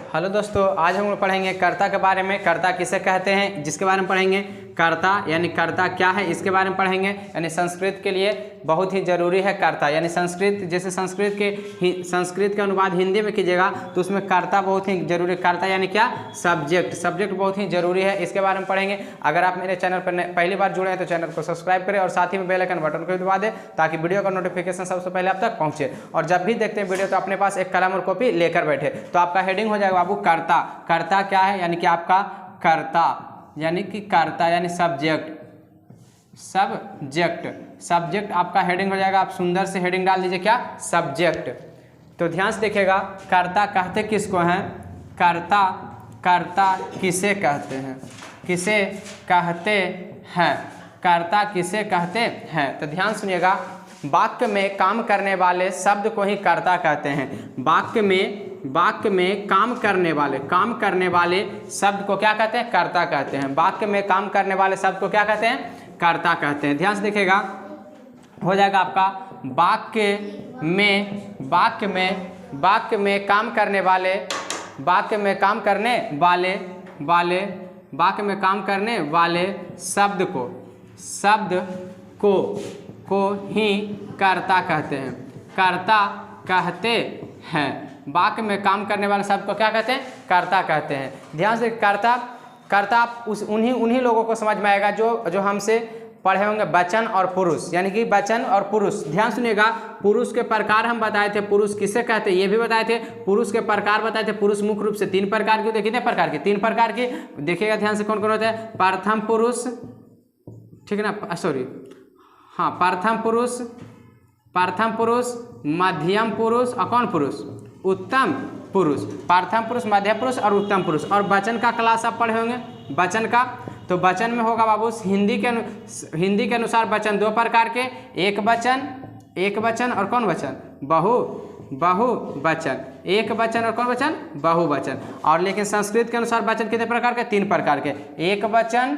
Hello दोस्तों, आज हम लोग पढ़ेंगे कर्ता के बारे में। कर्ता किसे कहते हैं, जिसके बारे में पढ़ेंगे। कर्ता यानी कर्ता क्या है, इसके बारे में पढ़ेंगे। यानी संस्कृत के लिए बहुत ही जरूरी है कर्ता। यानी संस्कृत, जैसे संस्कृत के अनुवाद हिंदी में कीजिएगा तो उसमें कर्ता बहुत ही जरूरी है। कर्ता यानी क्या, सब्जेक्ट बहुत ही जरूरी है, इसके बारे में पढ़ेंगे। अगर आप मेरे चैनल पर पहली बार जुड़े हैं तो चैनल को सब्सक्राइब करें और साथ ही में बेल आइकन बटन को भी दबा दें ताकि वीडियो का नोटिफिकेशन सबसे पहले आप तक पहुंचे। और जब भी देखते हैं वीडियो तो अपने पास एक कलम और कॉपी लेकर बैठे। तो आपका हेडिंग हो जाएगा बाबू कर्ता। कर्ता क्या है, यानी कि आपका कर्ता यानी कि कर्ता यानी सब्जेक्ट आपका हेडिंग हो जाएगा। आप सुंदर से हेडिंग डाल दीजिए, क्या, सब्जेक्ट। तो ध्यान से देखिएगा, कर्ता कहते किसको हैं, कर्ता किसे कहते हैं, कर्ता किसे कहते हैं। तो ध्यान सुनिएगा, वाक्य में काम करने वाले शब्द को ही कर्ता कहते हैं। वाक्य में काम करने वाले शब्द को क्या कहते हैं, कर्ता कहते हैं। वाक्य में काम करने वाले शब्द को क्या कहते हैं, कर्ता कहते हैं। ध्यान से देखिएगा, हो जाएगा आपका वाक्य में काम करने वाले शब्द को ही कर्ता कहते हैं। वाक्य में काम करने वाले शब्द को क्या कहते हैं, कर्ता कहते हैं। ध्यान से, कर्ता उन्हीं लोगों को समझ में आएगा जो हमसे पढ़े होंगे, वचन और पुरुष, यानी कि वचन और पुरुष। ध्यान सुनिएगा, पुरुष के प्रकार हम बताए थे, पुरुष किसे कहते हैं ये भी बताए थे, पुरुष के प्रकार बताए थे। पुरुष मुख्य रूप से 3 प्रकार के, कितने प्रकार के, 3 प्रकार के। देखिएगा ध्यान से, कौन कौन होते हैं, प्रथम पुरुष, ठीक है ना, सॉरी, हाँ, प्रथम पुरुष, मध्यम पुरुष और कौन पुरुष, उत्तम पुरुष। प्रथम पुरुष, मध्यम पुरुष और उत्तम पुरुष। और वचन का क्लास आप पढ़े होंगे, वचन का। तो वचन में होगा बाबू, हिंदी के अनुसार वचन 2 प्रकार के, एक वचन और कौन वचन, बहुवचन। एक वचन और कौन वचन, बहुवचन। और लेकिन संस्कृत के अनुसार वचन कितने प्रकार के, 3 प्रकार के, एक वचन,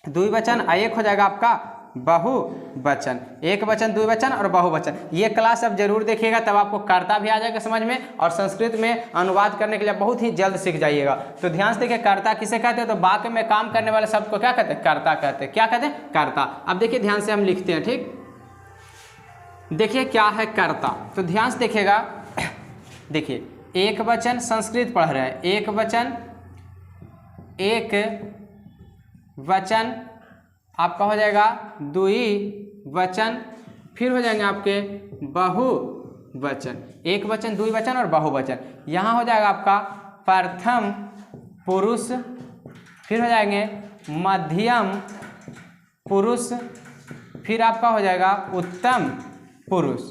द्विवचन और एक हो जाएगा आपका बहुवचन। एक वचन, द्विवचन और बहुवचन। ये क्लास अब जरूर देखिएगा, तब आपको कर्ता भी आ जाएगा समझ में, और संस्कृत में अनुवाद करने के लिए बहुत ही जल्द सीख जाइएगा। तो ध्यान से देखिए, कर्ता किसे कहते हैं, तो वाक्य में काम करने वाले शब्द को क्या कहते हैं, कर्ता कहते हैं। क्या कहते हैं, कर्ता। अब देखिए ध्यान से हम लिखते हैं, ठीक। देखिए क्या है कर्ता, तो ध्यान से देखिएगा। देखिए, एक वचन, संस्कृत पढ़ रहे हैं, एक वचन आपका हो जाएगा द्विवचन, फिर हो जाएंगे आपके बहुवचन। एक वचन, द्विवचन और बहुवचन। यहाँ हो जाएगा आपका प्रथम पुरुष, फिर हो जाएंगे मध्यम पुरुष, फिर आपका हो जाएगा उत्तम पुरुष।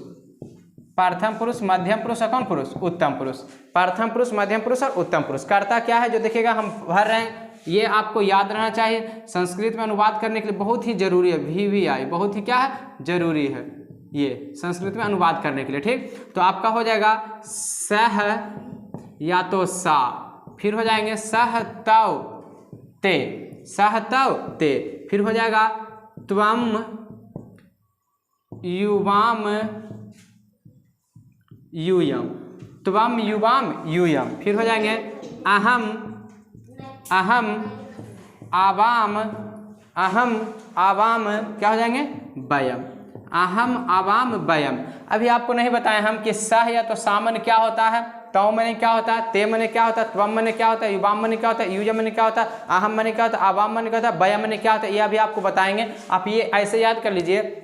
प्रथम पुरुष, मध्यम पुरुष और कौन पुरुष, उत्तम पुरुष। प्रथम पुरुष, मध्यम पुरुष और उत्तम पुरुष। कर्ता क्या है जो देखिएगा हम भर रहे हैं, ये आपको याद रहना चाहिए। संस्कृत में अनुवाद करने के लिए बहुत ही जरूरी है, VVI बहुत ही क्या है, जरूरी है ये संस्कृत में अनुवाद करने के लिए, ठीक। तो आपका हो जाएगा सह या तो सा, फिर हो जाएंगे सहतव ते, फिर हो जाएगा त्वम युवाम यूयम, फिर हो जाएंगे अहम आवाम, क्या हो जाएंगे, वयम, अहम आवाम वयम। अभी आपको नहीं बताए हम कि सह या तो सामन क्या होता है, तौ मने क्या होता है, ते मने क्या होता है, त्वम मने क्या होता है, युवाम मने क्या होता है, यूयम मने क्या होता है, अहम मने क्या होता है, आवाम मने क्या होता है, वयम मने क्या होता है, ये अभी आपको बताएंगे। आप ये ऐसे याद कर लीजिए,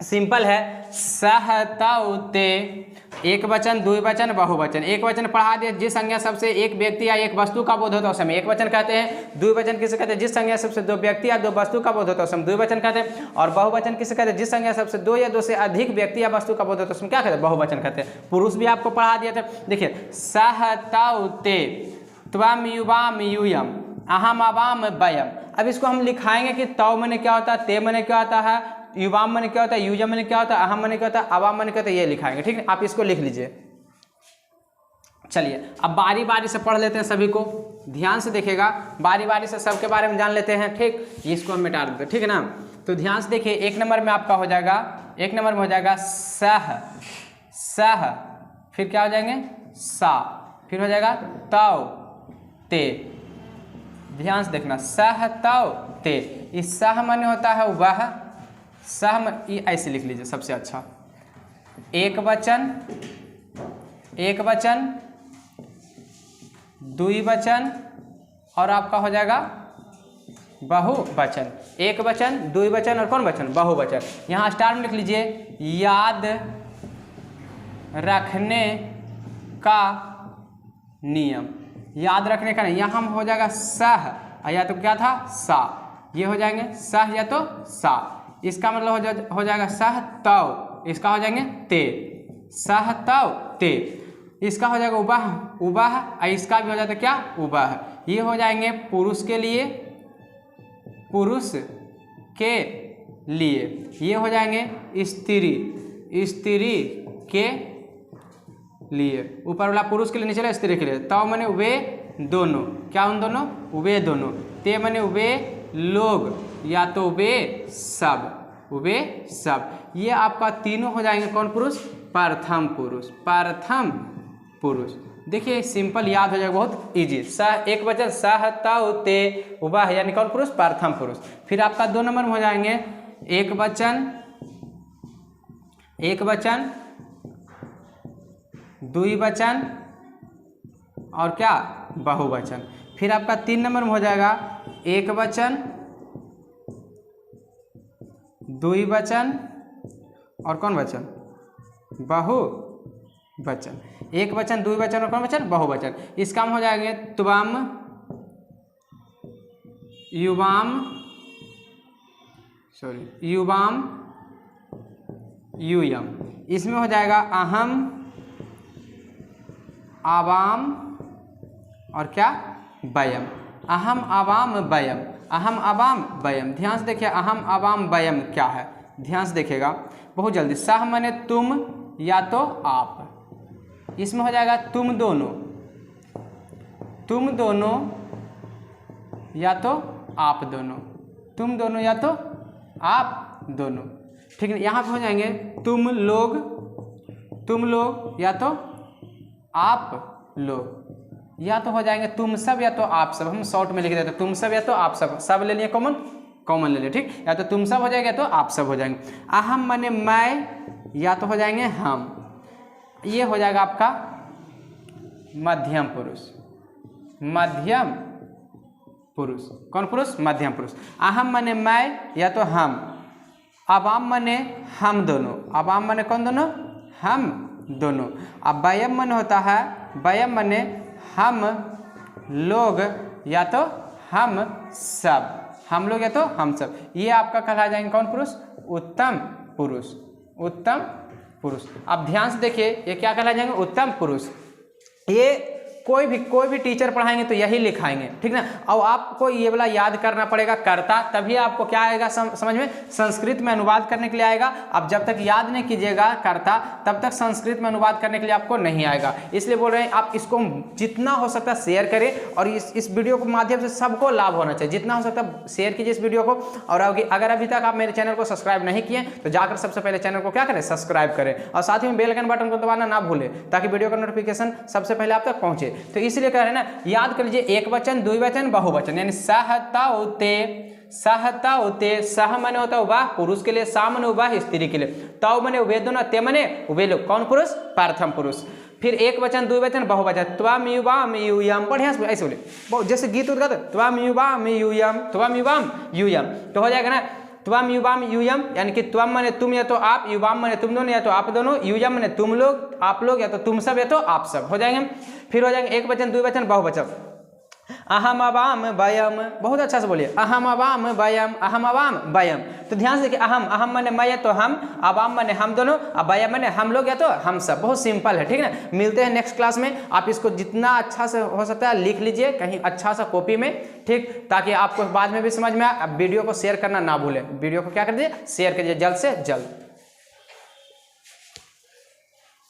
सिंपल है। सहतौ ते, एक वचन, द्विवचन, बहुवचन। एक वचन पढ़ा दिया, जिस संज्ञा सबसे एक व्यक्ति या एक वस्तु का बोध होता है उस समय एक वचन कहते हैं। द्विवचन किसे कहते हैं, जिस संज्ञा सबसे 2 व्यक्ति या 2 वस्तु का बोध होता है उस समय द्विवचन कहते हैं। और बहुवचन किसे कहते हैं, जिस संज्ञा सबसे 2 या 2 से अधिक व्यक्ति या वस्तु का बोध होता है उसमें क्या कहते हैं, बहुवचन कहते हैं। पुरुष भी आपको पढ़ा दिया था, देखिए, सहतौ ते, त्वम युवाम यूयम, अहम आवाम वयम। अब इसको हम लिखाएंगे कि तौ मने क्या होता है, ते मने क्या होता है, युवाम मने क्या होता है, यूजम मने क्या होता है, अहम मने क्या होता है, अवाम मने क्या होता है, ये लिखाएंगे, ठीक है। आप इसको लिख लीजिए। चलिए अब बारी बारी से पढ़ लेते हैं सभी को, ध्यान से देखिएगा, बारी बारी से सबके बारे में जान लेते हैं, ठीक। इसको हम मिटा देते हैं, ठीक है ना। तो ध्यान से देखिए, 1 नंबर में आपका हो जाएगा, 1 नंबर में हो जाएगा सह, सह फिर क्या हो जाएंगे सा, फिर हो जाएगा तौ ते। ध्यान से देखना, सह तौ ते। इस सह माने होता है वह, सह ये ऐसे लिख लीजिए सबसे अच्छा। एक वचन, एक वचन, द्विवचन और आपका हो जाएगा बहुवचन। एक वचन, द्विवचन और कौन वचन, बहुवचन। यहाँ स्टार में लिख लीजिए याद रखने का नियम। याद रखने का नहीं, यहाँ हो जाएगा सह, या तो क्या था सा, ये हो जाएंगे सह या तो सा। इसका मतलब हो जाएगा सह तौ, इसका हो जाएंगे ते, सह तौ ते। इसका हो जाएगा उबाह, उबाह, इसका भी हो जाता है क्या उबाह। ये हो जाएंगे पुरुष के लिए, पुरुष के लिए। ये हो जाएंगे स्त्री, स्त्री के लिए। ऊपर वाला पुरुष के लिए, नीचे वाला स्त्री के लिए। तौ माने वे दोनों, क्या उन दोनों, वे दोनों। ते माने वे लोग या तो वे सब, वे सब। ये आपका तीनों हो जाएंगे कौन पुरुष, प्रथम पुरुष, प्रथम पुरुष। देखिए सिंपल याद हो जाएगा, बहुत इजी। सह एक वचन, सह तौ ते वह, यानी कौन पुरुष, प्रथम पुरुष। फिर आपका 2 नंबर में हो जाएंगे एक वचन, एक वचन, द्विवचन और क्या बहुवचन। फिर आपका 3 नंबर में हो जाएगा एक वचन, द्विवचन और कौन वचन, बहुवचन। एक वचन, द्विवचन और कौन वचन, बहुवचन। इसका हम हो जाएंगे त्वम, युवाम, सॉरी युवाम, यूयम। इसमें हो जाएगा अहम, आवाम और क्या वयम। अहम आवाम वयम, अहम आवाम वयम। ध्यान से देखिए अहम आवाम वयम क्या है, ध्यान से देखिएगा बहुत जल्दी। सह माने तुम या तो आप, इसमें हो जाएगा तुम दोनों, तुम दोनों या तो आप दोनों, तुम दोनों या तो आप दोनों। ठीक है, यहाँ पे हो जाएंगे तुम लोग, तुम लोग या तो आप लोग, या तो हो जाएंगे तुम सब या तो आप सब। हम शॉर्ट में लिख देते तुम सब या तो आप सब, सब ले लिए कॉमन, कॉमन ले लिए। ठीक, या तो तुम सब हो जाएगा तो आप सब हो जाएंगे। अहम माने मैं या तो हो जाएंगे हम, ये हो जाएगा आपका मध्यम पुरुष, मध्यम पुरुष। कौन पुरुष, मध्यम पुरुष। अहम माने मैं या तो हम, अवाम माने हम दोनों, अवाम माने कौन दोनों, हम दोनों। अब वयम माने होता है, वयम माने हम लोग या तो हम सब, हम लोग या तो हम सब। ये आपका कहला जाएंगे कौन पुरुष, उत्तम पुरुष, उत्तम पुरुष। अब ध्यान से देखिए ये क्या कहला जाएंगे, उत्तम पुरुष। ये कोई भी टीचर पढ़ाएंगे तो यही लिखाएंगे, ठीक ना। और आपको ये वाला याद करना पड़ेगा कर्ता, तभी आपको क्या आएगा समझ में, संस्कृत में अनुवाद करने के लिए आएगा। आप जब तक याद नहीं कीजिएगा कर्ता, तब तक संस्कृत में अनुवाद करने के लिए आपको नहीं आएगा। इसलिए बोल रहे हैं आप इसको जितना हो सकता है शेयर करें, और इस वीडियो के माध्यम से सबको लाभ होना चाहिए। जितना हो सकता है शेयर कीजिए इस वीडियो को। और अगर अभी तक आप मेरे चैनल को सब्सक्राइब नहीं किए तो जाकर सबसे पहले चैनल को क्या करें, सब्सक्राइब करें, और साथ ही में बेल आइकन बटन को दबाना ना भूलें, ताकि वीडियो का नोटिफिकेशन सबसे पहले आप तक पहुंचे। तो इसलिए कह रहे हैं ना, याद कर लीजिए एक वचन, द्विवचन, बहुवचन, यानी सहतौते, सहतौते। सह माने होता है वह पुरुष के लिए, सा माने वह स्त्री के लिए, तौ माने वे दोनों, ते माने वे लोग। कौन पुरुष, प्रथम पुरुष। फिर एक वचन, द्विवचन, बहुवचन। त्वम युवाम यूयम, बढ़िया से ऐसे बोले, जैसे गीत उत गाते त्वम युवाम यूयम, त्वम युवाम यूयम, तो हो जाएगा ना त्वम युवाम यूयम, यानी कि त्वम माने तुम या तो आप, युवाम माने तुम दोनों या तो आप दोनों, यूयम माने तुम लोग, आप लोग या तो तुम सब या तो आप सब हो जाएंगे। फिर हो जाएंगे एक वचन, द्विवचन, बहुवचन। अहम अवाम वयम, बहुत अच्छा से बोलिए, अहम अवाम वयम, अहम अवाम वयम। तो ध्यान से देखिए अहम, अहम माने मैं या तो हम, अवाम माने हम दोनों, और वयम माने हम लोग या तो हम सब। बहुत सिंपल है, ठीक है ना। मिलते हैं नेक्स्ट क्लास में। आप इसको जितना अच्छा से हो सकता है लिख लीजिए कहीं अच्छा सा कॉपी में, ठीक, ताकि आपको बाद में भी समझ में आए। वीडियो को शेयर करना ना भूलें, वीडियो को क्या कर दीजिए, शेयर कीजिए जल्द से जल्द।